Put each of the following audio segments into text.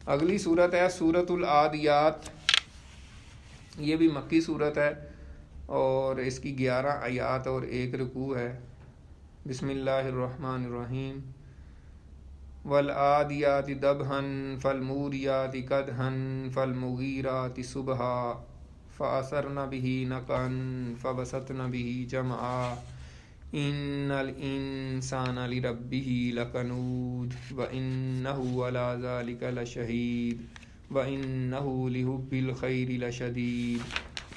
اگلی صورت ہے سورۃ العادیات، یہ بھی مکی صورت ہے اور اس کی 11 آیات اور 1 رکوع ہے۔ بسم اللہ الرحمن الرحیم۔ والعادیات ضبحا فالموریات قدحا فالمغیرات صبحا فأثرن به نقعا فوسطن به جمعا ان الانسان لربه لکنود وانه على ذلك لشهید وانه لحب الخیر لشدید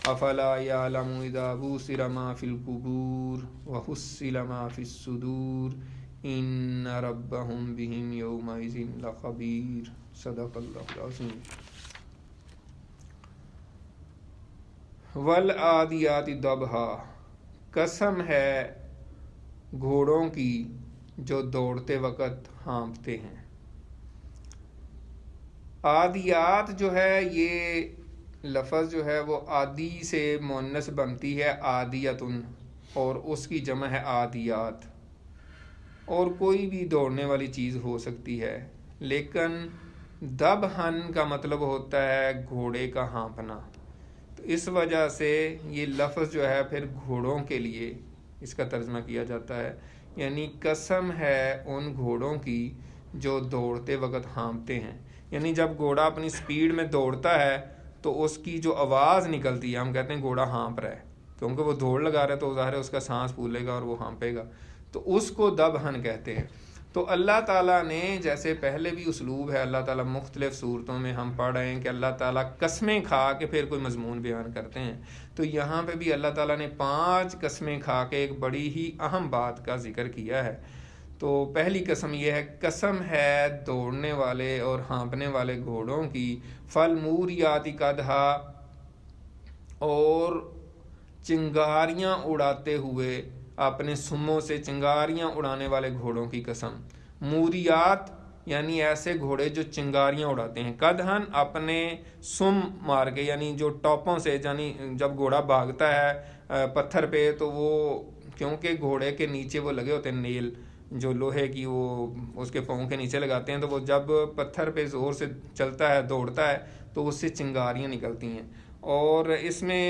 افلا یعلم اذا بوسر ما فی القبور وحصل ما فی الصدور ان ربهم بهم یومئذ لخبیر۔ صدق اللہ العظیم۔ والعادیات ضبحا، قسم ہے گھوڑوں کی جو دوڑتے وقت ہانپتے ہیں۔ عادیات جو ہے یہ لفظ جو ہے وہ عادی سے مؤنث بنتی ہے عادیتن، اور اس کی جمع ہے عادیات، اور کوئی بھی دوڑنے والی چیز ہو سکتی ہے، لیکن ذبحن کا مطلب ہوتا ہے گھوڑے کا ہانپنا، تو اس وجہ سے یہ لفظ جو ہے پھر گھوڑوں کے لیے اس کا ترجمہ کیا جاتا ہے، یعنی قسم ہے ان گھوڑوں کی جو دوڑتے وقت ہانپتے ہیں۔ یعنی جب گھوڑا اپنی سپیڈ میں دوڑتا ہے تو اس کی جو آواز نکلتی ہے، ہم کہتے ہیں گھوڑا ہانپ رہا ہے، کیونکہ وہ دوڑ لگا رہا ہے تو ظاہر ہے اس کا سانس پھولے گا اور وہ ہانپے گا، تو اس کو ذبحن کہتے ہیں۔ تو اللہ تعالیٰ نے جیسے پہلے بھی اسلوب ہے، اللہ تعالیٰ مختلف صورتوں میں ہم پڑھ رہے ہیں کہ اللہ تعالیٰ قسمیں کھا کے پھر کوئی مضمون بیان کرتے ہیں، تو یہاں پہ بھی اللہ تعالیٰ نے 5 قسمیں کھا کے ایک بڑی ہی اہم بات کا ذکر کیا ہے۔ تو پہلی قسم یہ ہے، قسم ہے دوڑنے والے اور ہانپنے والے گھوڑوں کی، فالموریات قدحا، اور چنگاریاں اڑاتے ہوئے، اپنے سموں سے چنگاریاں اڑانے والے گھوڑوں کی قسم۔ موریات یعنی ایسے گھوڑے جو چنگاریاں اڑاتے ہیں، قدحن اپنے سم مار کے، یعنی جو ٹاپوں سے، یعنی جب گھوڑا بھاگتا ہے پتھر پہ تو وہ، کیونکہ گھوڑے کے نیچے وہ لگے ہوتے ہیں نیل جو لوہے کی، وہ اس کے پاؤں کے نیچے لگاتے ہیں، تو وہ جب پتھر پہ زور سے چلتا ہے دوڑتا ہے تو اس سے چنگاریاں نکلتی ہیں، اور اس میں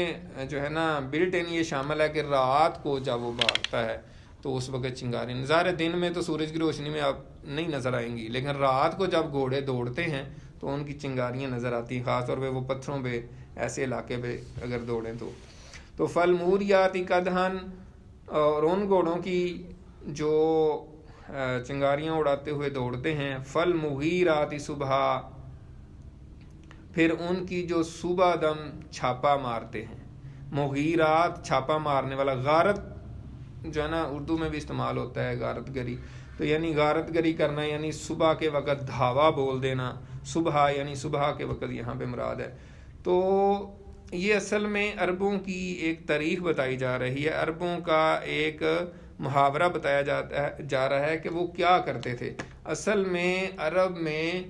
جو ہے نا بلٹ ان یہ شامل ہے کہ رات کو جب وہ بھاگتا ہے تو اس وقت چنگاریاں، ظاہر دن میں تو سورج کی روشنی میں اب نہیں نظر آئیں گی، لیکن رات کو جب گھوڑے دوڑتے ہیں تو ان کی چنگاریاں نظر آتی ہیں، خاص طور پہ وہ پتھروں پہ ایسے علاقے پہ اگر دوڑیں تو فالموریات قدحن، اور ان گھوڑوں کی جو چنگاریاں اڑاتے ہوئے دوڑتے ہیں، فالمغیرات صبحا، پھر ان کی جو صبح دم چھاپا مارتے ہیں۔ مغیرات چھاپا مارنے والا، غارت جو ہے نا اردو میں بھی استعمال ہوتا ہے غارت گری، تو یعنی غارت گری کرنا یعنی صبح کے وقت دھاوا بول دینا، صبح یعنی صبح کے وقت یہاں پہ مراد ہے۔ تو یہ اصل میں عربوں کی ایک تاریخ بتائی جا رہی ہے، عربوں کا ایک محاورہ بتایا جا رہا ہے کہ وہ کیا کرتے تھے۔ اصل میں عرب میں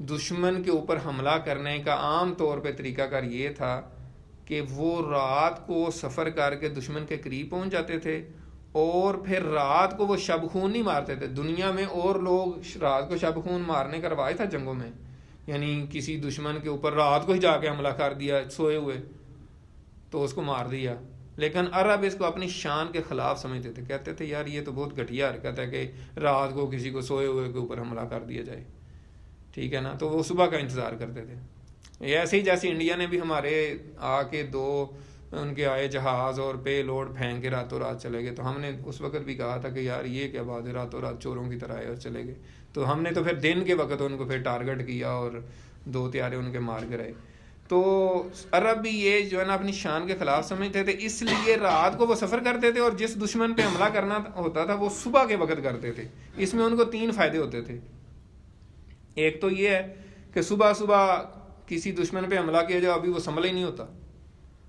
دشمن کے اوپر حملہ کرنے کا عام طور پہ طریقہ کار یہ تھا کہ وہ رات کو سفر کر کے دشمن کے قریب پہنچ جاتے تھے، اور پھر رات کو وہ شب خون نہیں مارتے تھے۔ دنیا میں اور لوگ رات کو شب خون مارنے کا رواج تھا جنگوں میں، یعنی کسی دشمن کے اوپر رات کو ہی جا کے حملہ کر دیا سوئے ہوئے تو اس کو مار دیا، لیکن عرب اس کو اپنی شان کے خلاف سمجھتے تھے، کہتے تھے یار یہ تو بہت گھٹیا حرکت ہے کہ رات کو کسی کو سوئے ہوئے کے اوپر حملہ کر دیا جائے، ٹھیک ہے نا، تو وہ صبح کا انتظار کرتے تھے۔ ایسے ہی جیسے انڈیا نے بھی ہمارے آ کے 2 ان کے آئے جہاز اور پے لوڈ پھینک کے راتوں رات چلے گئے، تو ہم نے اس وقت بھی کہا تھا کہ یار یہ کیا بات ہے، راتوں رات چوروں کی طرح آئے اور چلے گئے، تو ہم نے تو پھر دن کے وقت ان کو پھر ٹارگٹ کیا اور 2 طیارے ان کے مار گرائے۔ تو عرب بھی یہ جو ہے نا اپنی شان کے خلاف سمجھتے تھے، اس لیے رات کو وہ سفر کرتے تھے، اور جس دشمن پہ حملہ کرنا ہوتا تھا وہ صبح کے وقت کرتے تھے۔ اس میں ان کو 3 فائدے ہوتے تھے۔ ایک تو یہ ہے کہ صبح صبح کسی دشمن پہ حملہ کیا جائے، ابھی وہ سنبھل ہی نہیں ہوتا،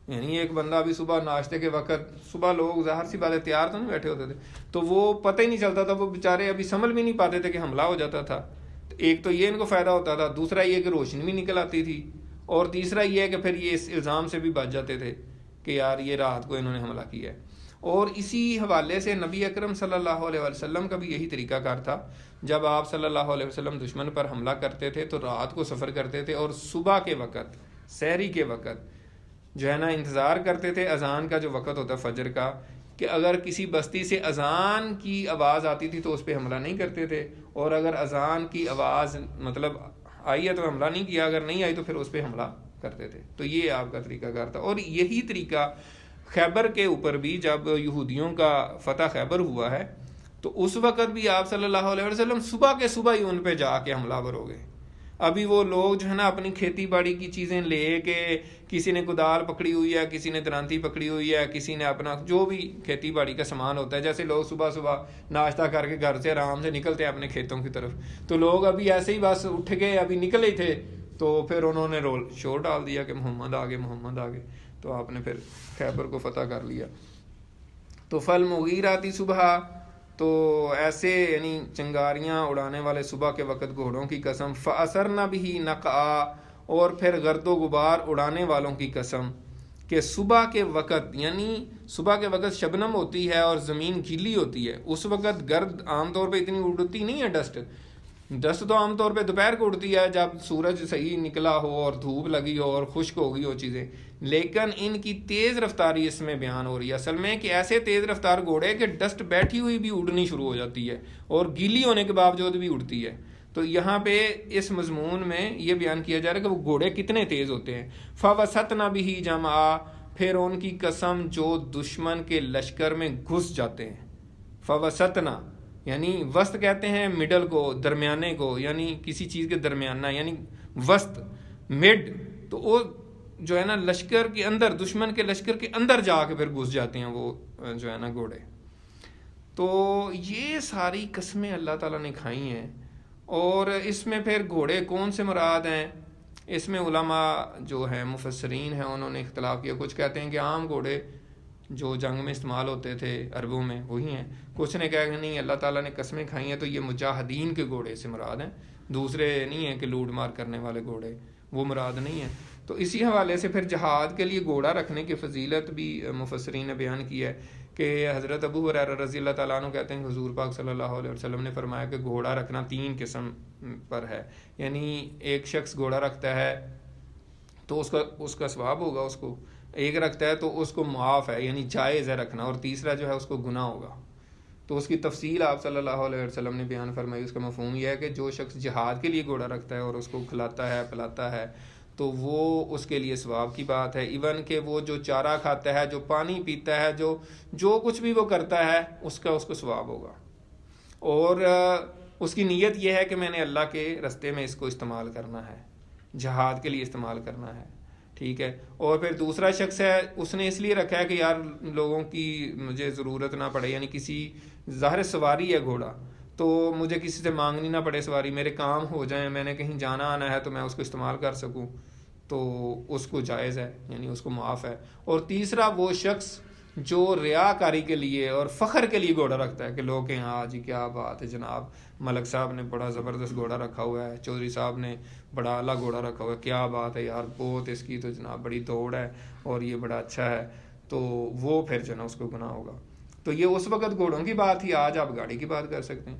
یعنی ایک بندہ ابھی صبح ناشتے کے وقت، صبح لوگ ظاہر سی بات ہے تیار تو نہیں بیٹھے ہوتے تھے، تو وہ پتہ ہی نہیں چلتا تھا، وہ بیچارے ابھی سنبھل بھی نہیں پاتے تھے کہ حملہ ہو جاتا تھا۔ ایک تو یہ ان کو فائدہ ہوتا تھا، دوسرا یہ کہ روشنی بھی نکل آتی تھی، اور تیسرا یہ ہے کہ پھر یہ اس الزام سے بھی بچ جاتے تھے کہ یار یہ رات کو انہوں نے حملہ کیا ہے۔ اور اسی حوالے سے نبی اکرم صلی اللہ علیہ وسلم کا بھی یہی طریقہ کار تھا. جب آپ صلی اللہ علیہ وسلم دشمن پر حملہ کرتے تھے تو رات کو سفر کرتے تھے اور صبح کے وقت سحری کے وقت جو ہے نا انتظار کرتے تھے اذان کا جو وقت ہوتا فجر کا, کہ اگر کسی بستی سے اذان کی آواز آتی تھی تو اس پہ حملہ نہیں کرتے تھے, اور اگر اذان کی آواز مطلب آئی ہے تو حملہ نہیں کیا, اگر نہیں آئی تو پھر اس پہ حملہ کرتے تھے. تو یہ آپ کا طریقہ کار تھا. اور یہی طریقہ خیبر کے اوپر بھی, جب یہودیوں کا فتح خیبر ہوا ہے تو اس وقت بھی آپ صلی اللہ علیہ وسلم صبح کے صبح ہی ان پہ جا کے حملہ ور ہو گئے. ابھی وہ لوگ جو ہے نا اپنی کھیتی باڑی کی چیزیں لے کے, کسی نے کدال پکڑی ہوئی ہے, کسی نے درانتی پکڑی ہوئی ہے, کسی نے اپنا جو بھی کھیتی باڑی کا سامان ہوتا ہے, جیسے لوگ صبح صبح ناشتہ کر کے گھر سے آرام سے نکلتے ہیں اپنے کھیتوں کی طرف, تو لوگ ابھی ایسے ہی بس اٹھ کے ابھی نکلے ہی تھے تو پھر انہوں نے شور ڈال دیا کہ محمد آگے محمد آگے, تو آپ نے پھر خیبر کو فتح کر لیا. تو فالمغیراتی صبح, تو ایسے یعنی چنگاریاں اڑانے والے صبح کے وقت گھوڑوں کی قسم, فَأَثَرْنَ بِهِ نَقْعًا, اور پھر گرد و غبار اڑانے والوں کی قسم کہ صبح کے وقت, یعنی صبح کے وقت شبنم ہوتی ہے اور زمین گیلی ہوتی ہے, اس وقت گرد عام طور پہ اتنی اڑتی نہیں ہے. ڈسٹ تو عام طور پہ دوپہر کو اڑتی ہے جب سورج صحیح نکلا ہو اور دھوپ لگی ہو اور خشک ہو گئی ہو چیزیں, لیکن ان کی تیز رفتاری اس میں بیان ہو رہی ہے اصل میں, کہ ایسے تیز رفتار گھوڑے کہ ڈسٹ بیٹھی ہوئی بھی اڑنی شروع ہو جاتی ہے اور گیلی ہونے کے باوجود بھی اڑتی ہے. تو یہاں پہ اس مضمون میں یہ بیان کیا جا رہا ہے کہ وہ گھوڑے کتنے تیز ہوتے ہیں. فَوَسَطْنَ بِهِ جَمْعًا, پھر ان کی قسم جو دشمن کے لشکر میں گھس جاتے ہیں. فَوَسَطْنَ یعنی وسط کہتے ہیں مڈل کو, درمیانے کو, یعنی کسی چیز کے درمیانہ, یعنی وسط مڈ, تو وہ جو ہے نا لشکر کے اندر, دشمن کے لشکر کے اندر جا کے پھر گھس جاتے ہیں وہ جو ہے نا گھوڑے. تو یہ ساری قسمیں اللہ تعالیٰ نے کھائی ہیں. اور اس میں پھر گھوڑے کون سے مراد ہیں, اس میں علماء جو ہیں مفسرین ہیں انہوں نے اختلاف کیا. کچھ کہتے ہیں کہ عام گھوڑے جو جنگ میں استعمال ہوتے تھے عربوں میں وہی ہیں, کچھ نے کہا کہ نہیں اللہ تعالیٰ نے قسمیں کھائی ہیں تو یہ مجاہدین کے گھوڑے سے مراد ہیں, دوسرے نہیں ہیں کہ لوٹ مار کرنے والے گھوڑے, وہ مراد نہیں ہیں. تو اسی حوالے سے پھر جہاد کے لیے گھوڑا رکھنے کی فضیلت بھی مفسرین نے بیان کی ہے کہ حضرت ابو ہریرہ رضی اللہ تعالیٰ عنہ کہتے ہیں کہ حضور پاک صلی اللہ علیہ وسلم نے فرمایا کہ گھوڑا رکھنا 3 قسم پر ہے. یعنی ایک شخص گھوڑا رکھتا ہے تو اس کا ثواب ہوگا, اس کو ایک رکھتا ہے تو اس کو معاف ہے یعنی جائز ہے رکھنا, اور تیسرا جو ہے اس کو گناہ ہوگا. تو اس کی تفصیل آپ صلی اللہ علیہ وسلم نے بیان فرمائی. اس کا مفہوم یہ ہے کہ جو شخص جہاد کے لیے گھوڑا رکھتا ہے اور اس کو کھلاتا ہے پلاتا ہے تو وہ اس کے لیے ثواب کی بات ہے. ایون کہ وہ جو چارہ کھاتا ہے, جو پانی پیتا ہے, جو کچھ بھی وہ کرتا ہے اس کو ثواب ہوگا. اور اس کی نیت یہ ہے کہ میں نے اللہ کے رستے میں اس کو استعمال کرنا ہے, جہاد کے لیے استعمال کرنا ہے. ٹھیک ہے. اور پھر دوسرا شخص ہے, اس نے اس لیے رکھا ہے کہ یار لوگوں کی مجھے ضرورت نہ پڑے, یعنی کسی ظاہر سواری ہے گھوڑا تو مجھے کسی سے مانگنی نہ پڑے سواری, میرے کام ہو جائیں, میں نے کہیں جانا آنا ہے تو میں اس کو استعمال کر سکوں, تو اس کو جائز ہے یعنی اس کو معاف ہے. اور تیسرا وہ شخص جو ریاکاری کے لیے اور فخر کے لیے گھوڑا رکھتا ہے کہ لوگ کہیں ہاں جی کیا بات ہے جناب, ملک صاحب نے بڑا زبردست گھوڑا رکھا ہوا ہے, چودھری صاحب نے بڑا اعلیٰ گھوڑا رکھا ہوا ہے, کیا بات ہے یار, بہت اس کی تو جناب بڑی دوڑ ہے اور یہ بڑا اچھا ہے, تو وہ پھر جو نا اس کو گناہ ہوگا. تو یہ اس وقت گھوڑوں کی بات تھی. آج آپ گاڑی کی بات کر سکتے ہیں.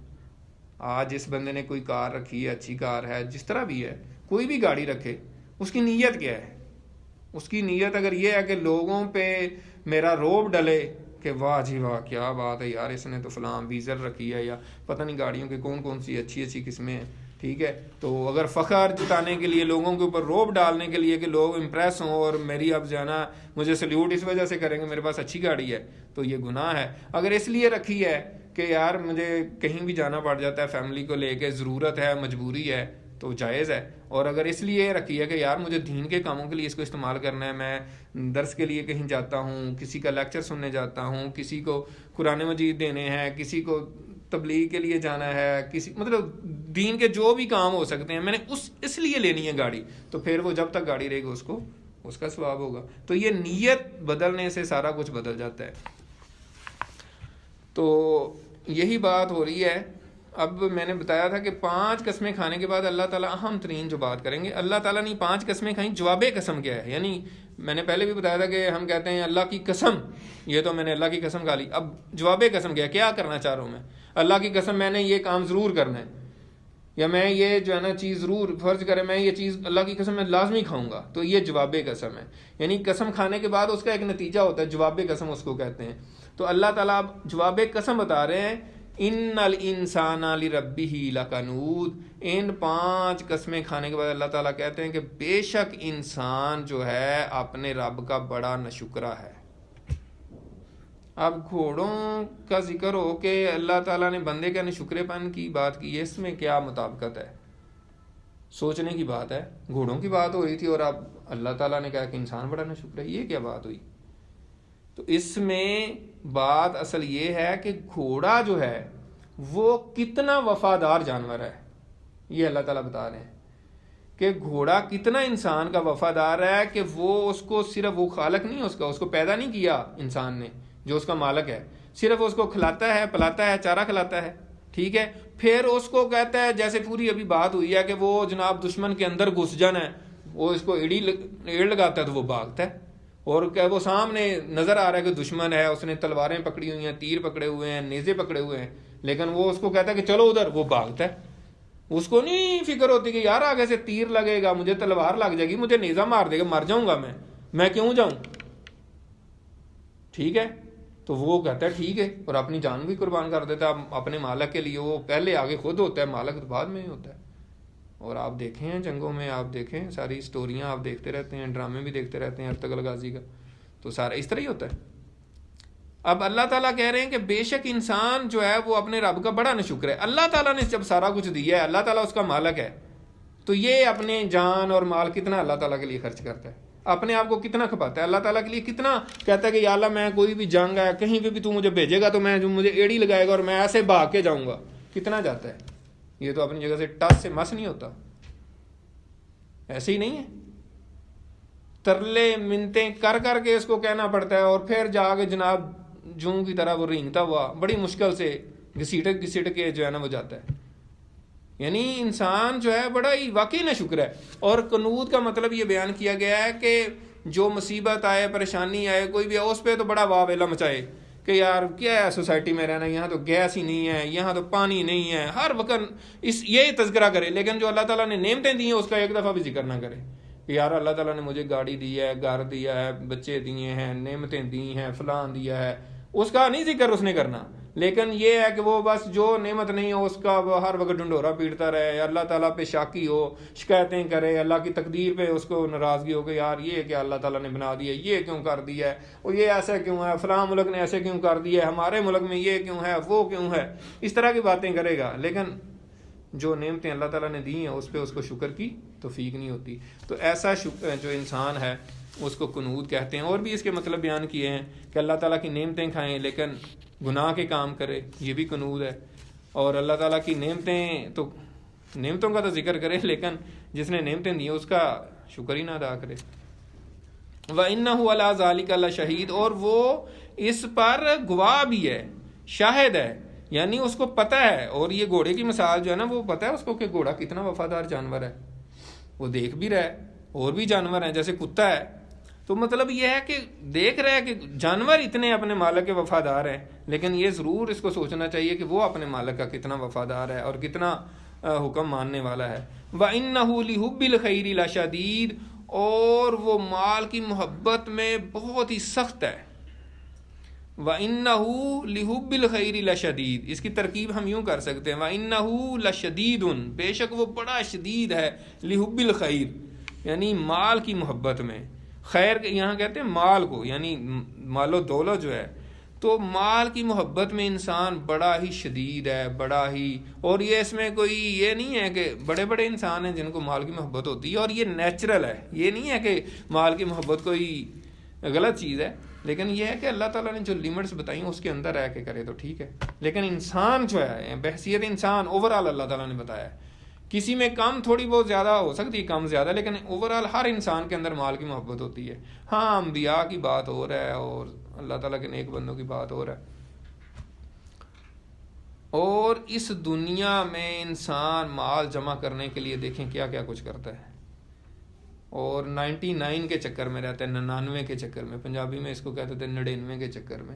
آج جس بندے نے کوئی کار رکھی ہے, اچھی کار ہے, جس طرح بھی ہے, کوئی بھی گاڑی رکھے, اس کی نیت کیا ہے؟ اس کی نیت اگر یہ ہے کہ لوگوں پہ میرا روب ڈلے کہ واہ جی واہ کیا بات ہے یار, اس نے تو فلاں ویزر رکھی ہے, یا پتہ نہیں گاڑیوں کی کون سی اچھی قسمیں ہیں, ٹھیک ہے, تو اگر فخر جتانے کے لیے, لوگوں کے اوپر روب ڈالنے کے لیے کہ لوگ امپریس ہوں اور میری اب جانا مجھے سلیوٹ اس وجہ سے کریں گے میرے پاس اچھی گاڑی ہے, تو یہ گناہ ہے. اگر اس لیے رکھی ہے کہ یار مجھے کہیں بھی جانا پڑ جاتا ہے فیملی کو لے کے, ضرورت ہے, مجبوری ہے, تو جائز ہے. اور اگر اس لیے رکھی ہے کہ یار مجھے دین کے کاموں کے لیے اس کو استعمال کرنا ہے, میں درس کے لیے کہیں جاتا ہوں, کسی کا لیکچر سننے جاتا ہوں, کسی کو قرآن مجید دینے ہیں, کسی کو تبلیغ کے لیے جانا ہے, کسی مطلب دین کے جو بھی کام ہو سکتے ہیں, میں نے اس لیے لینی ہے گاڑی, تو پھر وہ جب تک گاڑی رہے گی اس کا ثواب ہوگا. تو یہ نیت بدلنے سے سارا کچھ بدل جاتا ہے. تو یہی بات ہو رہی ہے اب میں نے بتایا تھا کہ 5 قسمیں کھانے کے بعد اللہ تعالیٰ اہم ترین جو بات کریں گے، اللہ تعالیٰ نے 5 قسمیں کھائیں، جواب قسم کیا ہے؟ یعنی میں نے پہلے بھی بتایا تھا کہ ہم کہتے ہیں اللہ کی قسم، یہ تو میں نے اللہ کی قسم کھا لی، اب جواب قسم کیا ہے؟ کیا کرنا چاہ رہا ہوں میں؟ اللہ کی قسم میں نے یہ کام ضرور کرنا ہے، یا میں یہ جو ہے نا چیز ضرور، فرض کرے میں یہ چیز اللہ کی قسم میں لازمی کھاؤں گا، تو یہ جواب قسم ہے۔ یعنی قسم کھانے کے بعد اس کا ایک نتیجہ ہوتا ہے، جواب قسم اس کو کہتے ہیں۔ تو اللہ تعالیٰ اب جواب قسم بتا رہے ہیں، ان الانسان لربہ لکنود، ان 5 قسمیں کھانے کے بعد اللہ تعالیٰ کہتے ہیں کہ بے شک انسان جو ہے اپنے رب کا بڑا ناشکرا ہے۔ اب گھوڑوں کا ذکر ہو کہ اللہ تعالیٰ نے بندے کا ناشکرے پن کی بات کی ہے، اس میں کیا مطابقت ہے؟ سوچنے کی بات ہے۔ گھوڑوں کی بات ہو رہی تھی اور اب اللہ تعالیٰ نے کہا کہ انسان بڑا ناشکرا ہے، یہ کیا بات ہوئی؟ تو اس میں بات اصل یہ ہے کہ گھوڑا جو ہے وہ کتنا وفادار جانور ہے، یہ اللہ تعالیٰ بتا رہے ہیں کہ گھوڑا کتنا انسان کا وفادار ہے، کہ وہ اس کو صرف، وہ خالق نہیں اس کو پیدا نہیں کیا انسان نے جو اس کا مالک ہے، صرف اس کو کھلاتا ہے، پلاتا ہے، چارہ کھلاتا ہے، ٹھیک ہے، پھر اس کو کہتا ہے، جیسے پوری ابھی بات ہوئی ہے کہ وہ جناب دشمن کے اندر گھس جانا ہے، وہ اس کو ایڑ لگاتا ہے تو وہ بھاگتا ہے، اور کہ وہ سامنے نظر آ رہا ہے کہ دشمن ہے، اس نے تلواریں پکڑی ہوئی ہیں، تیر پکڑے ہوئے ہیں، نیزے پکڑے ہوئے ہیں، لیکن وہ اس کو کہتا ہے کہ چلو ادھر، وہ بھاگتا ہے۔ اس کو نہیں فکر ہوتی کہ یار آگے سے تیر لگے گا، مجھے تلوار لگ جائے گی، مجھے نیزہ مار دے گا، مر جاؤں گا میں کیوں جاؤں؟ ٹھیک ہے، تو وہ کہتا ہے ٹھیک ہے، اور اپنی جان بھی قربان کر دیتا ہے اپنے مالک کے لیے۔ وہ پہلے آگے خود ہوتا ہے، مالک تو بعد میں ہی ہوتا ہے۔ اور آپ دیکھیں ہیں جنگوں میں، آپ دیکھیں ساری سٹوریاں آپ دیکھتے رہتے ہیں، ڈرامے بھی دیکھتے رہتے ہیں ارطغرل غازی کا، تو سارا اس طرح ہی ہوتا ہے۔ اب اللہ تعالیٰ کہہ رہے ہیں کہ بے شک انسان جو ہے وہ اپنے رب کا بڑا ناشکر ہے۔ اللہ تعالیٰ نے جب سارا کچھ دیا ہے، اللہ تعالیٰ اس کا مالک ہے، تو یہ اپنے جان اور مال کتنا اللہ تعالیٰ کے لیے خرچ کرتا ہے، اپنے آپ کو کتنا کھپاتا ہے، اللہ تعالیٰ کے لیے کتنا کہتا ہے کہ یا اللہ میں کوئی بھی جنگ ہے، کہیں پہ بھی تو مجھے بھیجے گا تو میں جو مجھے ایڑی لگائے گا اور میں ایسے بھاگ کے جاؤں گا، کتنا جاتا ہے۔ یہ تو اپنی جگہ سے ٹس سے مس نہیں ہوتا، ایسے ہی نہیں ہے، ترلے منتیں کر کر کے اس کو کہنا پڑتا ہے، اور پھر جا کے جناب جوں کی طرح وہ رینگتا ہوا بڑی مشکل سے گھسیٹ کے جو ہے نا وہ جاتا ہے۔ یعنی انسان جو ہے بڑا ہی واقعی ناشکر ہے۔ اور قنوط کا مطلب یہ بیان کیا گیا ہے کہ جو مصیبت آئے، پریشانی آئے، کوئی بھی اس پہ تو بڑا واہ ویلا مچائے کہ یار کیا ہے سوسائٹی میں رہنا، یہاں تو گیس ہی نہیں ہے، یہاں تو پانی نہیں ہے، ہر وقت یہی تذکرہ کرے، لیکن جو اللہ تعالیٰ نے نعمتیں دی ہیں اس کا ایک دفعہ بھی ذکر نہ کرے کہ یار اللہ تعالیٰ نے مجھے گاڑی دی ہے، گھر دیا ہے، بچے دیے ہیں، نعمتیں دی ہیں، فلان دیا ہے، اس کا نہیں ذکر اس نے کرنا۔ لیکن یہ ہے کہ وہ بس جو نعمت نہیں ہو اس کا وہ ہر وقت ڈنڈورا پیٹتا رہے، اللہ تعالیٰ پہ شاکی ہو، شکایتیں کرے، اللہ کی تقدیر پہ اس کو ناراضگی ہو کہ یار یہ کیا اللہ تعالیٰ نے بنا دیا، یہ کیوں کر دیا ہے، اور یہ ایسا کیوں ہے، فلاں ملک نے ایسے کیوں کر دیا ہے، ہمارے ملک میں یہ کیوں ہے، وہ کیوں ہے، اس طرح کی باتیں کرے گا۔ لیکن جو نعمتیں اللہ تعالیٰ نے دی ہیں اس پہ اس کو شکر کی توفیق نہیں ہوتی۔ تو ایسا جو انسان ہے اس کو قنوط کہتے ہیں۔ اور بھی اس کے مطلب بیان کیے ہیں کہ اللہ تعالیٰ کی نعمتیں کھائیں لیکن گناہ کے کام کرے، یہ بھی قنوط ہے۔ اور اللہ تعالیٰ کی نعمتوں کا تو ذکر کرے لیکن جس نے نعمتیں دی اس کا شکر ہی نہ ادا کرے۔ وَإِنَّهُ عَلَىٰ ذَلِكَ لَشَهِيدٌ، اور وہ اس پر گواہ بھی ہے، شاہد ہے، یعنی اس کو پتہ ہے۔ اور یہ گھوڑے کی مثال جو ہے نا وہ پتہ ہے اس کو کہ گھوڑا کتنا وفادار جانور ہے، وہ دیکھ بھی رہا ہے۔ اور بھی جانور ہیں جیسے کتا ہے، تو مطلب یہ ہے کہ دیکھ رہا ہے کہ جانور اتنے اپنے مالک کے وفادار ہیں، لیکن یہ ضرور اس کو سوچنا چاہیے کہ وہ اپنے مالک کا کتنا وفادار ہے اور کتنا حکم ماننے والا ہے۔ وَإِنَّهُ لِحُبِّ الْخَيْرِ لَشَدِيدٌ، اور وہ مال کی محبت میں بہت ہی سخت ہے۔ وَإِنَّهُ لِحُبِّ الْخَيْرِ لَشَدِيدٌ، اس کی ترکیب ہم یوں کر سکتے ہیں، وَإِنَّهُ لَشَدِيدٌ، بے شک وہ بڑا شدید ہے، لِحُبِّ الْخَيْرِ یعنی مال کی محبت میں۔ خیر یہاں کہتے ہیں مال کو، یعنی مال و دولت جو ہے، تو مال کی محبت میں انسان بڑا ہی شدید ہے، بڑا ہی، اور یہ اس میں کوئی یہ نہیں ہے کہ بڑے بڑے انسان ہیں جن کو مال کی محبت ہوتی ہے، اور یہ نیچرل ہے، یہ نہیں ہے کہ مال کی محبت کوئی غلط چیز ہے، لیکن یہ ہے کہ اللہ تعالیٰ نے جو لیمٹس بتائی اس کے اندر رہ کے کرے تو ٹھیک ہے۔ لیکن انسان جو ہے بحیثیت انسان اوورآل اللہ تعالیٰ نے بتایا ہے، کسی میں کم تھوڑی بہت زیادہ ہو سکتی ہے، کم زیادہ، لیکن اوورآل ہر انسان کے اندر مال کی محبت ہوتی ہے۔ ہاں انبیاء کی بات ہو رہا ہے اور اللہ تعالیٰ کے نیک بندوں کی بات ہو رہا ہے۔ اور اس دنیا میں انسان مال جمع کرنے کے لیے دیکھیں کیا کیا کچھ کرتا ہے، اور 99 کے چکر میں رہتا ہے، 99 کے چکر میں، پنجابی میں اس کو کہتے تھے 99 کے چکر میں،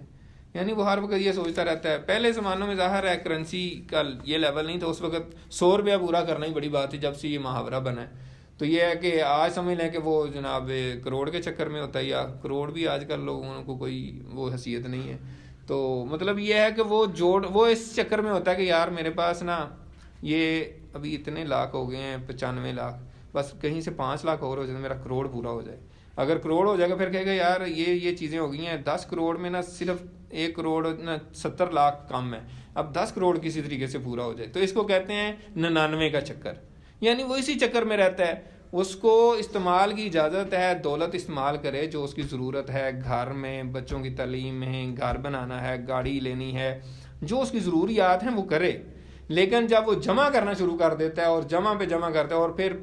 یعنی وہ ہر وقت یہ سوچتا رہتا ہے. پہلے زمانوں میں ظاہر ہے کرنسی کا یہ لیول نہیں تھا، اس وقت 100 روپیہ پورا کرنا ہی بڑی بات تھی. جب سے یہ محاورہ بنا ہے تو یہ ہے کہ آج سمجھ لیں کہ وہ جناب کروڑ کے چکر میں ہوتا ہے، یا کروڑ بھی آج کل لوگوں کو کوئی وہ حیثیت نہیں ہے. تو مطلب یہ ہے کہ وہ اس چکر میں ہوتا ہے کہ یار میرے پاس نا یہ ابھی اتنے لاکھ ہو گئے ہیں، 95 لاکھ، بس کہیں سے 5 لاکھ اور ہو جائے میرا کروڑ پورا ہو جائے. اگر کروڑ ہو جائے گا پھر کہے گا یار یہ چیزیں ہو گئی ہیں، 10 کروڑ میں نا صرف 1 کروڑ نا 70 لاکھ کم ہے، اب 10 کروڑ کسی طریقے سے پورا ہو جائے. تو اس کو کہتے ہیں 99 کا چکر، یعنی وہ اسی چکر میں رہتا ہے. اس کو استعمال کی اجازت ہے، دولت استعمال کرے جو اس کی ضرورت ہے، گھر میں بچوں کی تعلیم میں، گھر بنانا ہے، گاڑی لینی ہے، جو اس کی ضروریات ہیں وہ کرے. لیکن جب وہ جمع کرنا شروع کر دیتا ہے اور جمع پہ جمع کرتا ہے اور پھر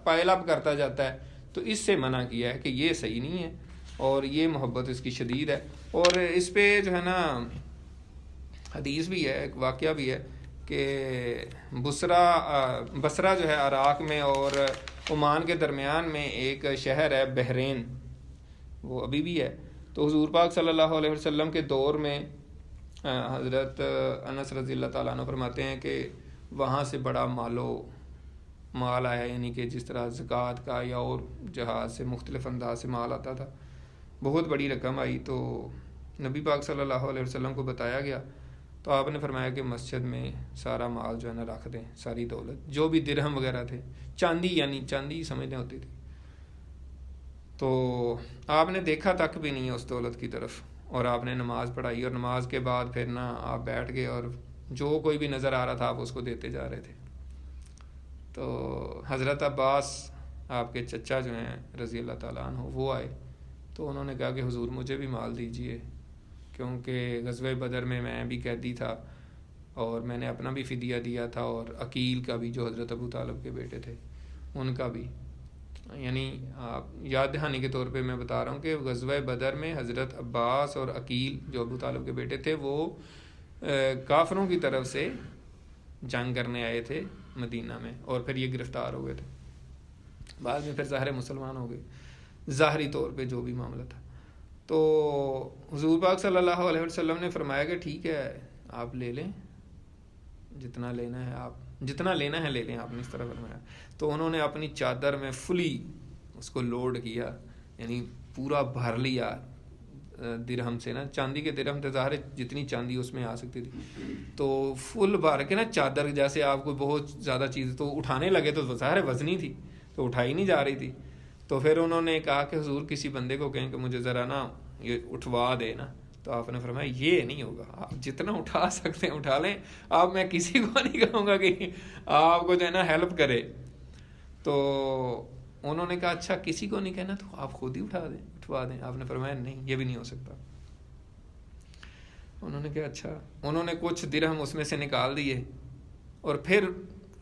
پائل اپ کرتا جاتا ہے، تو اس سے منع کیا ہے کہ یہ صحیح نہیں ہے، اور یہ محبت اس کی شدید ہے. اور اس پہ جو ہے نا حدیث بھی ہے، ایک واقعہ بھی ہے کہ بصرہ جو ہے عراق میں اور عمان کے درمیان میں ایک شہر ہے بحرین، وہ ابھی بھی ہے. تو حضور پاک صلی اللہ علیہ وسلم کے دور میں حضرت انس رضی اللہ تعالیٰ عنہ فرماتے ہیں کہ وہاں سے بڑا مال آیا، یعنی کہ جس طرح زکوٰۃ کا یا اور جہاز سے مختلف انداز سے مال آتا تھا، بہت بڑی رقم آئی. تو نبی پاک صلی اللہ علیہ وسلم کو بتایا گیا، تو آپ نے فرمایا کہ مسجد میں سارا مال جو ہے نا رکھ دیں، ساری دولت، جو بھی درہم وغیرہ تھے، چاندی، یعنی چاندی سمجھنے ہوتی تھی. تو آپ نے دیکھا تک بھی نہیں ہے اس دولت کی طرف، اور آپ نے نماز پڑھائی، اور نماز کے بعد پھر نا آپ بیٹھ گئے اور جو کوئی بھی نظر آ رہا تھا آپ اس کو دیتے جا رہے تھے. تو حضرت عباس آپ کے چچا جو ہیں رضی اللہ تعالیٰ عنہ وہ آئے، تو انہوں نے کہا کہ حضور مجھے بھی مال دیجئے، کیونکہ غزوہ بدر میں بھی قیدی تھا اور میں نے اپنا بھی فدیہ دیا تھا، اور عقیل کا بھی جو حضرت ابو طالب کے بیٹے تھے ان کا بھی. یعنی آپ یاد دہانی کے طور پہ میں بتا رہا ہوں کہ غزوہ بدر میں حضرت عباس اور عقیل جو ابو طالب کے بیٹے تھے وہ کافروں کی طرف سے جنگ کرنے آئے تھے مدینہ میں، اور پھر یہ گرفتار ہو گئے تھے. بعد میں پھر ظاہر مسلمان ہو گئے ظاہری طور پہ، جو بھی معاملہ تھا. تو حضور پاک صلی اللہ علیہ وسلم نے فرمایا کہ ٹھیک ہے آپ لے لیں، جتنا لینا ہے آپ جتنا لینا ہے لے لیں، آپ نے اس طرح فرمایا. تو انہوں نے اپنی چادر میں فلی اس کو لوڈ کیا، یعنی پورا بھر لیا درہم سے نا، چاندی کے درہم تھے ظاہر جتنی چاندی اس میں آ سکتی تھی، تو فل بھر کے نا چادر، جیسے آپ کو بہت زیادہ چیز تو اٹھانے لگے تو ظاہر وزنی تھی تو اٹھائی نہیں جا رہی تھی. تو پھر انہوں نے کہا کہ حضور کسی بندے کو کہیں کہ مجھے ذرا نا یہ اٹھوا دے نا. تو آپ نے فرمایا یہ نہیں ہوگا، آپ جتنا اٹھا سکتے ہیں اٹھا لیں، آپ میں کسی کو نہیں کہوں گا کہ آپ کو جو ہے نا ہیلپ کرے. تو انہوں نے کہا اچھا کسی کو نہیں کہنا تو آپ خود ہی اٹھوا دیں. آپ نے فرمایا نہیں یہ بھی نہیں ہو سکتا. انہوں نے کہا اچھا. انہوں نے کچھ درہم اس میں سے نکال دیے اور پھر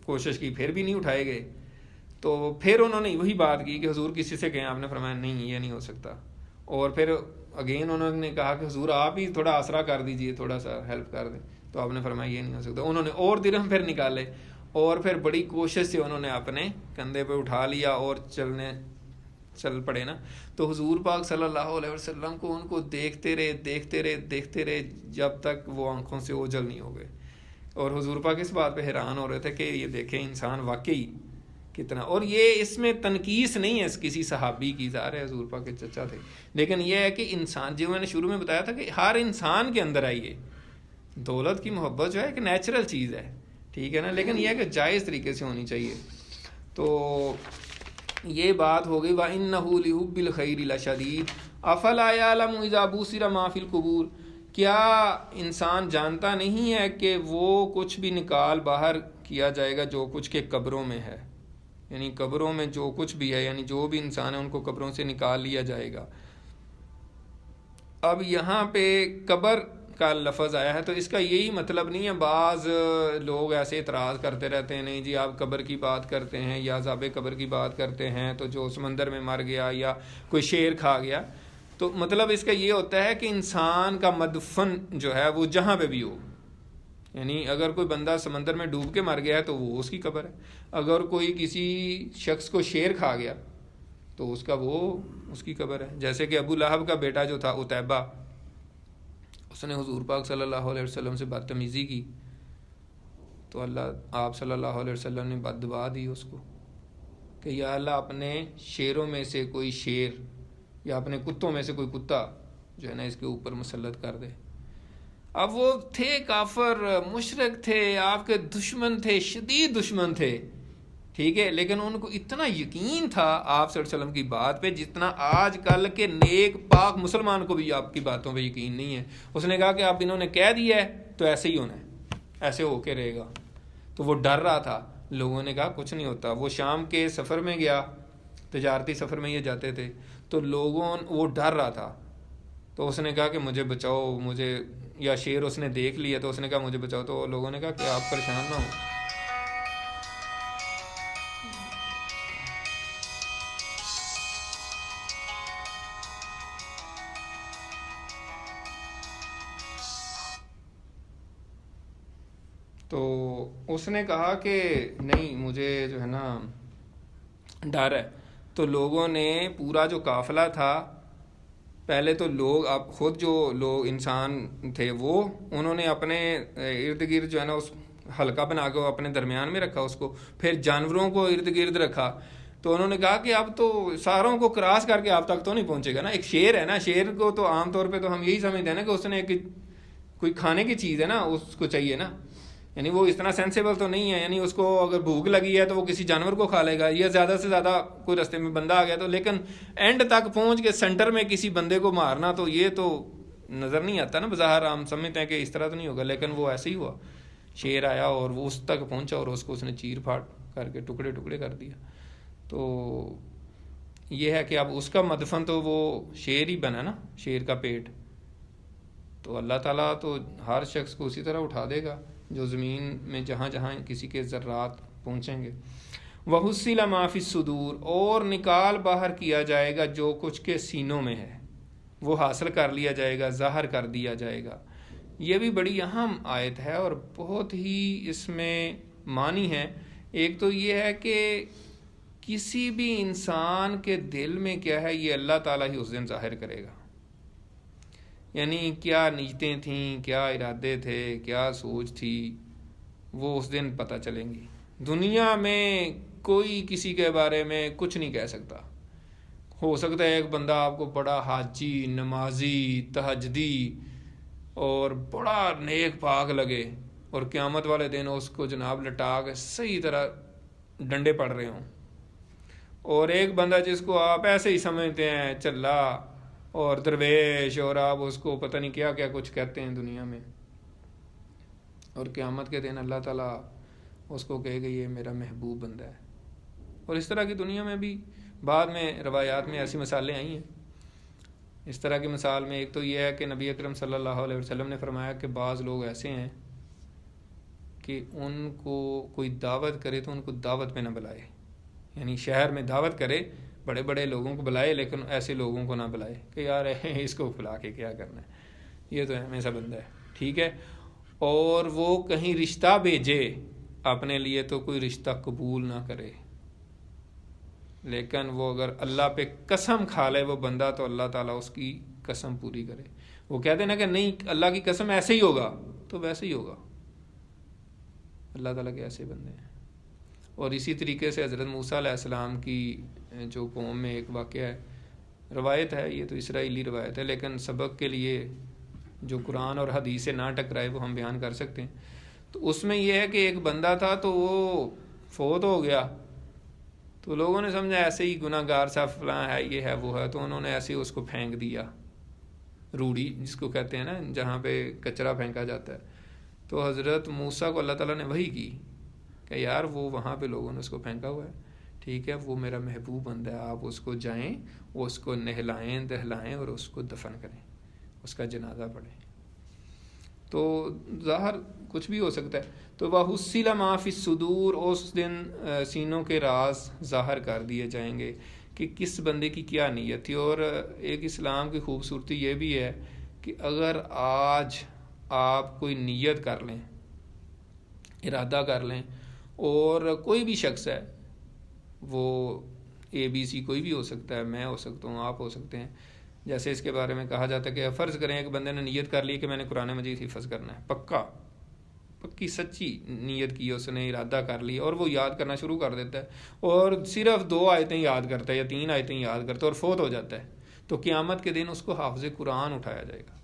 کوشش کی، پھر بھی نہیں اٹھائے گئے. تو پھر انہوں نے وہی بات کی کہ حضور کسی سے کہیں. آپ نے فرمایا نہیں یہ نہیں ہو سکتا. اور پھر اگین انہوں نے کہا کہ حضور آپ ہی تھوڑا آسرا کر دیجئے، تھوڑا سا ہیلپ کر دیں. تو آپ نے فرمایا یہ نہیں ہو سکتا. انہوں نے اور درہم پھر نکالے اور پھر بڑی کوشش سے انہوں نے اپنے کندھے پہ اٹھا لیا اور چل پڑے نا. تو حضور پاک صلی اللہ علیہ وسلم کو ان کو دیکھتے رہے جب تک وہ آنکھوں سے اوجھل نہیں ہو گئے. اور حضور پاک اس بات پہ حیران ہو رہے تھے کہ یہ دیکھیں انسان واقعی کتنا. اور یہ اس میں تنقیص نہیں ہے کسی صحابی کی، ظاہر ہے حضور پاک کے چچا تھے، لیکن یہ ہے کہ انسان، جو میں نے شروع میں بتایا تھا کہ ہر انسان کے اندر آئیے دولت کی محبت جو ہے ایک نیچرل چیز ہے، ٹھیک ہے نا، لیکن یہ ہے کہ جائز طریقے سے ہونی چاہیے. تو یہ بات ہو گئی. وَإِنَّهُ لِحُبِّ الْخَيْرِ لَشَدِيدٌ أَفَلَا يَعْلَمُ إِذَا بُصِرَ مَا فِي الْقُبُورِ. کیا انسان جانتا نہیں ہے کہ وہ کچھ بھی نکال باہر کیا جائے گا جو کچھ کے قبروں میں ہے، یعنی قبروں میں جو کچھ بھی ہے، یعنی جو بھی انسان ہے ان کو قبروں سے نکال لیا جائے گا. اب یہاں پہ قبر کا لفظ آیا ہے تو اس کا یہی مطلب نہیں ہے. بعض لوگ ایسے اعتراض کرتے رہتے ہیں نہیں جی آپ قبر کی بات کرتے ہیں یا عذاب قبر کی بات کرتے ہیں تو جو سمندر میں مر گیا یا کوئی شیر کھا گیا. تو مطلب اس کا یہ ہوتا ہے کہ انسان کا مدفن جو ہے وہ جہاں پہ بھی ہو، یعنی اگر کوئی بندہ سمندر میں ڈوب کے مر گیا ہے تو وہ اس کی قبر ہے، اگر کوئی کسی شخص کو شیر کھا گیا تو اس کا وہ اس کی قبر ہے. جیسے کہ ابو لہب کا بیٹا جو تھا عتیبہ، اس نے حضور پاک صلی اللہ علیہ وسلم سے بدتمیزی کی تو آپ صلی اللہ علیہ وسلم نے بد دعا دی اس کو کہ یا اللہ اپنے شیروں میں سے کوئی شیر یا اپنے کتوں میں سے کوئی کتا جو ہے نا اس کے اوپر مسلط کر دے. اب وہ تھے کافر، مشرک تھے، آپ کے دشمن تھے، شدید دشمن تھے، ٹھیک ہے، لیکن ان کو اتنا یقین تھا آپ صلی اللہ علیہ وسلم کی بات پہ جتنا آج کل کے نیک پاک مسلمان کو بھی آپ کی باتوں پہ یقین نہیں ہے. اس نے کہا کہ آپ انہوں نے کہہ دیا ہے تو ایسے ہی ہونا ہے، ایسے ہو کے رہے گا. تو وہ ڈر رہا تھا. لوگوں نے کہا کچھ نہیں ہوتا. وہ شام کے سفر میں گیا، تجارتی سفر میں یہ جاتے تھے، تو وہ ڈر رہا تھا. تو اس نے کہا کہ مجھے بچاؤ، مجھے، یا شیر اس نے دیکھ لیا تو اس نے کہا مجھے بچاؤ. تو لوگوں نے کہا کہ آپ پریشان نہ ہو. تو اس نے کہا کہ نہیں مجھے جو ہے نا ڈر ہے. تو لوگوں نے پورا جو قافلہ تھا، پہلے تو لوگ اب خود جو لوگ انسان تھے وہ انہوں نے اپنے ارد گرد جو ہے نا اس حلقہ بنا کے اپنے درمیان میں رکھا اس کو، پھر جانوروں کو ارد گرد رکھا. تو انہوں نے کہا کہ اب تو ساروں کو کراس کر کے آپ تک تو نہیں پہنچے گا نا. ایک شیر ہے نا، شیر کو تو عام طور پہ تو ہم یہی سمجھتے ہیں نا کہ اس نے کوئی کھانے کی چیز ہے نا، اس کو چاہیے نا، یعنی وہ اس طرح سینسیبل تو نہیں ہے. یعنی اس کو اگر بھوک لگی ہے تو وہ کسی جانور کو کھا لے گا، یا زیادہ سے زیادہ کوئی رستے میں بندہ آ گیا تو. لیکن اینڈ تک پہنچ کے سینٹر میں کسی بندے کو مارنا تو یہ تو نظر نہیں آتا نا بظاہر. ہم سمجھتے ہیں کہ اس طرح تو نہیں ہوگا، لیکن وہ ایسے ہی ہوا. شیر آیا اور وہ اس تک پہنچا اور اس نے چیر پھاڑ کر کے ٹکڑے ٹکڑے کر دیا. تو یہ ہے کہ اب اس کا مدفن تو وہ شیر ہی بنا نا، شیر کا پیٹ. تو اللہ تعالیٰ تو ہر شخص کو اسی طرح اٹھا دے گا جو زمین میں جہاں جہاں کسی کے ذرات پہنچیں گے. وَحُصِّلَ مَا فِي الصُّدُورِ، اور نکال باہر کیا جائے گا جو کچھ کے سینوں میں ہے، وہ حاصل کر لیا جائے گا، ظاہر کر دیا جائے گا. یہ بھی بڑی اہم آیت ہے اور بہت ہی اس میں معنی ہے. ایک تو یہ ہے کہ کسی بھی انسان کے دل میں کیا ہے یہ اللہ تعالیٰ ہی اس دن ظاہر کرے گا. یعنی کیا نیتیں تھیں، کیا ارادے تھے، کیا سوچ تھی، وہ اس دن پتہ چلیں گی. دنیا میں کوئی کسی کے بارے میں کچھ نہیں کہہ سکتا. ہو سکتا ہے ایک بندہ آپ کو بڑا حاجی، نمازی، تہجدی اور بڑا نیک پاک لگے اور قیامت والے دن اس کو جناب لٹا کے صحیح طرح ڈنڈے پڑ رہے ہوں. اور ایک بندہ جس کو آپ ایسے ہی سمجھتے ہیں چلا اور درویش، اور آپ اس کو پتہ نہیں کیا کیا کچھ کہتے ہیں دنیا میں، اور قیامت کے دن اللہ تعالیٰ اس کو کہے گا یہ میرا محبوب بندہ ہے. اور اس طرح کی دنیا میں بھی بعد میں روایات میں ایسی مثالیں آئی ہیں. اس طرح کی مثال میں ایک تو یہ ہے کہ نبی اکرم صلی اللہ علیہ وسلم نے فرمایا کہ بعض لوگ ایسے ہیں کہ ان کو کوئی دعوت کرے تو ان کو دعوت پہ نہ بلائے. یعنی شہر میں دعوت کرے، بڑے بڑے لوگوں کو بلائے، لیکن ایسے لوگوں کو نہ بلائے کہ یار اس کو بلا کے کیا کرنا ہے، یہ تو ہمیشہ بندہ ہے، ٹھیک ہے. اور وہ کہیں رشتہ بھیجے اپنے لیے تو کوئی رشتہ قبول نہ کرے، لیکن وہ اگر اللہ پہ قسم کھا لے وہ بندہ تو اللہ تعالیٰ اس کی قسم پوری کرے. وہ کہتے ہیں نا کہ نہیں اللہ کی قسم ایسے ہی ہوگا تو ویسے ہی ہوگا. اللہ تعالیٰ کے ایسے بندے ہیں. اور اسی طریقے سے حضرت موسیٰ علیہ السلام کی جو قوم میں ایک واقعہ ہے، روایت ہے، یہ تو اسرائیلی روایت ہے، لیکن سبق کے لیے جو قرآن اور حدیث سے نہ ٹکرائے وہ ہم بیان کر سکتے ہیں. تو اس میں یہ ہے کہ ایک بندہ تھا تو وہ فوت ہو گیا، تو لوگوں نے سمجھا ایسے ہی گناہ گار سا فلاں ہے، یہ ہے وہ ہے، تو انہوں نے ایسے ہی اس کو پھینک دیا، روڑی جس کو کہتے ہیں نا جہاں پہ کچرا پھینکا جاتا ہے. تو حضرت موسیٰ کو اللہ تعالیٰ نے وحی کی کہ یار وہ وہاں پہ لوگوں نے اس کو پھینکا ہوا ہے، ٹھیک ہے، وہ میرا محبوب بندہ ہے، آپ اس کو جائیں، وہ اس کو نہلائیں دہلائیں اور اس کو دفن کریں، اس کا جنازہ پڑھیں. تو ظاہر کچھ بھی ہو سکتا ہے. تو وَحُصِّلَ مَا فِي الصُّدُورِ، اس دن سینوں کے راز ظاہر کر دیے جائیں گے کہ کس بندے کی کیا نیت تھی. اور ایک اسلام کی خوبصورتی یہ بھی ہے کہ اگر آج آپ کوئی نیت کر لیں ارادہ کر لیں. اور کوئی بھی شخص ہے، وہ ABC کوئی بھی ہو سکتا ہے، میں ہو سکتا ہوں، آپ ہو سکتے ہیں. جیسے اس کے بارے میں کہا جاتا ہے کہ فرض کریں ایک بندے نے نیت کر لی کہ میں نے قرآن مجید حفظ کرنا ہے، پکی سچی نیت کی، اس نے ارادہ کر لی اور وہ یاد کرنا شروع کر دیتا ہے، اور صرف 2 آیتیں یاد کرتا ہے یا 3 آیتیں یاد کرتا ہے اور فوت ہو جاتا ہے، تو قیامت کے دن اس کو حافظ قرآن اٹھایا جائے گا.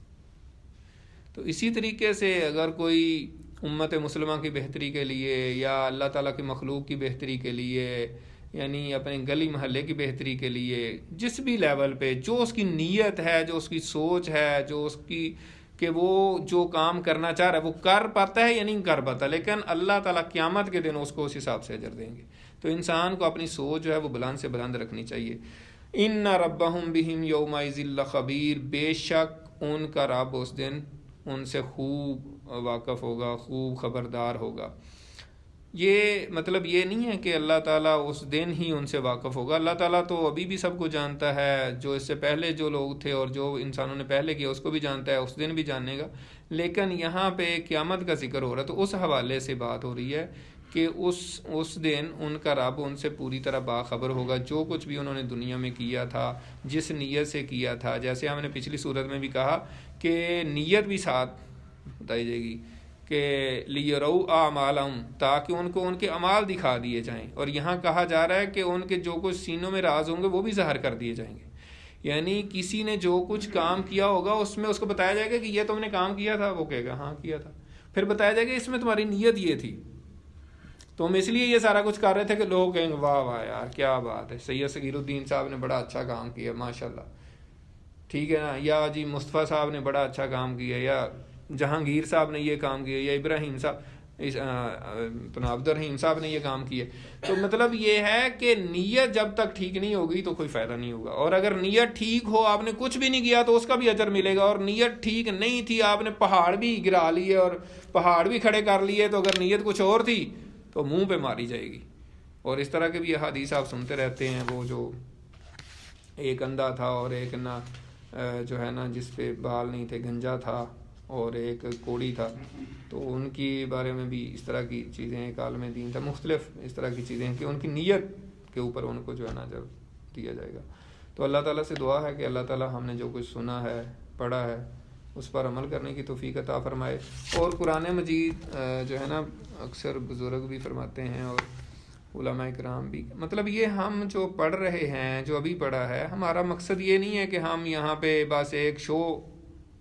تو اسی طریقے سے اگر کوئی امت مسلمہ کی بہتری کے لیے یا اللہ تعالیٰ کی مخلوق کی بہتری کے لیے، یعنی اپنے گلی محلے کی بہتری کے لیے، جس بھی لیول پہ جو اس کی نیت ہے، جو اس کی سوچ ہے، جو اس کی کہ وہ جو کام کرنا چاہ رہا ہے وہ کر پاتا ہے یا نہیں کر پاتا، لیکن اللہ تعالیٰ قیامت کے دن اس کو اس حساب سے اجر دیں گے. تو انسان کو اپنی سوچ جو ہے وہ بلند سے بلند رکھنی چاہیے. ان ربہم بہم یومئذ لخبیر، بے شک ان کا رب اس دن ان سے خوب واقف ہوگا، خوب خبردار ہوگا. یہ مطلب یہ نہیں ہے کہ اللہ تعالیٰ اس دن ہی ان سے واقف ہوگا، اللہ تعالیٰ تو ابھی بھی سب کو جانتا ہے، جو اس سے پہلے جو لوگ تھے اور جو انسانوں نے پہلے کیا اس کو بھی جانتا ہے، اس دن بھی جانے گا. لیکن یہاں پہ قیامت کا ذکر ہو رہا ہے تو اس حوالے سے بات ہو رہی ہے کہ اس دن ان کا رب ان سے پوری طرح باخبر ہوگا، جو کچھ بھی انہوں نے دنیا میں کیا تھا، جس نیت سے کیا تھا. جیسے ہم نے پچھلی صورت میں بھی کہا کہ نیت بھی ساتھ بتائی جائے گی کہ لیروا اعمالہم، تاکہ ان کو ان کے اعمال دکھا دیے جائیں. اور یہاں کہا جا رہا ہے کہ ان کے جو کچھ سینوں میں راز ہوں گے وہ بھی ظاہر کر دیے جائیں گے. یعنی کسی نے جو کچھ کام کیا ہوگا اس میں اس کو بتایا جائے گا کہ یہ تم نے کام کیا تھا، وہ کہے گا ہاں کیا تھا. پھر بتایا جائے گا اس میں تمہاری نیت یہ تھی، تم اس لیے یہ سارا کچھ کر رہے تھے، کہ لوگ کہیں گے واہ واہ یار کیا بات ہے، سید صغیر الدین صاحب نے بڑا اچھا کام کیا ماشاءاللہ، ٹھیک ہے نا، یا جی مصطفیٰ صاحب نے بڑا اچھا کام کیا، یا جہانگیر صاحب نے یہ کام کیا، یا ابراہیم صاحب عبد الرحیم صاحب نے یہ کام کیا. تو مطلب یہ ہے کہ نیت جب تک ٹھیک نہیں ہوگی تو کوئی فائدہ نہیں ہوگا. اور اگر نیت ٹھیک ہو، آپ نے کچھ بھی نہیں کیا تو اس کا بھی اجر ملے گا. اور نیت ٹھیک نہیں تھی، آپ نے پہاڑ بھی گرا لیے اور پہاڑ بھی کھڑے کر لیے، تو اگر نیت کچھ اور تھی تو منہ پہ ماری جائے گی. اور اس طرح کے بھی احادیث آپ سنتے رہتے ہیں، وہ جو ایک اندھا تھا اور ایک نا جو ہے نا جس پہ بال نہیں تھے، گنجا تھا، اور ایک کوڑی تھا، تو ان کی بارے میں بھی اس طرح کی چیزیں، ایک عالم دین تھا، مختلف اس طرح کی چیزیں ہیں کہ ان کی نیت کے اوپر ان کو جو ہے نا جب دیا جائے گا. تو اللہ تعالیٰ سے دعا ہے کہ اللہ تعالیٰ ہم نے جو کچھ سنا ہے، پڑھا ہے، اس پر عمل کرنے کی توفیق عطا فرمائے. اور قرآن مجید جو ہے نا اکثر بزرگ بھی فرماتے ہیں اور علماء کرام بھی، مطلب یہ ہم جو پڑھ رہے ہیں، جو ابھی پڑھا ہے، ہمارا مقصد یہ نہیں ہے کہ ہم یہاں پہ بس ایک شو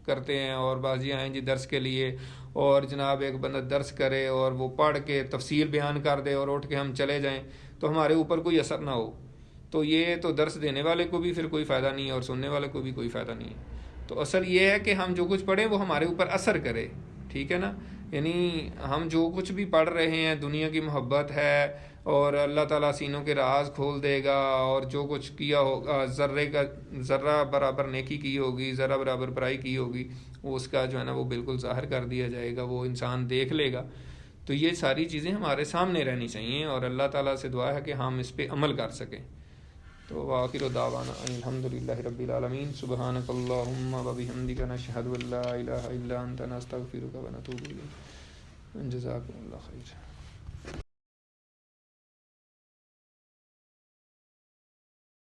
کرتے ہیں اور بس یہ آئیں جی درس کے لیے، اور جناب ایک بندہ درس کرے اور وہ پڑھ کے تفصیل بیان کر دے اور اٹھ کے ہم چلے جائیں تو ہمارے اوپر کوئی اثر نہ ہو. تو یہ تو درس دینے والے کو بھی پھر کوئی فائدہ نہیں ہے اور سننے والے کو بھی کوئی فائدہ نہیں ہے. تو اصل یہ ہے کہ ہم جو کچھ پڑھیں وہ ہمارے اوپر اثر کرے، ٹھیک ہے نا. یعنی ہم جو کچھ بھی پڑھ رہے ہیں، دنیا کی محبت ہے اور اللہ تعالیٰ سینوں کے راز کھول دے گا، اور جو کچھ کیا ہوگا، ذرہ برابر نیکی کی ہوگی، ذرہ برابر برائی کی ہوگی، وہ اس کا جو ہے نا وہ بالکل ظاہر کر دیا جائے گا، وہ انسان دیکھ لے گا. تو یہ ساری چیزیں ہمارے سامنے رہنی چاہیے اور اللہ تعالیٰ سے دعا ہے کہ ہم اس پہ عمل کر سکیں. تو وآخر دعوانا الحمدللہ رب العالمین. سبحانک اللہم و بحمدک، نشہد ان لا الہ الا انت، نستغفرک و نتوب الیک. جزاکم اللہ خیر.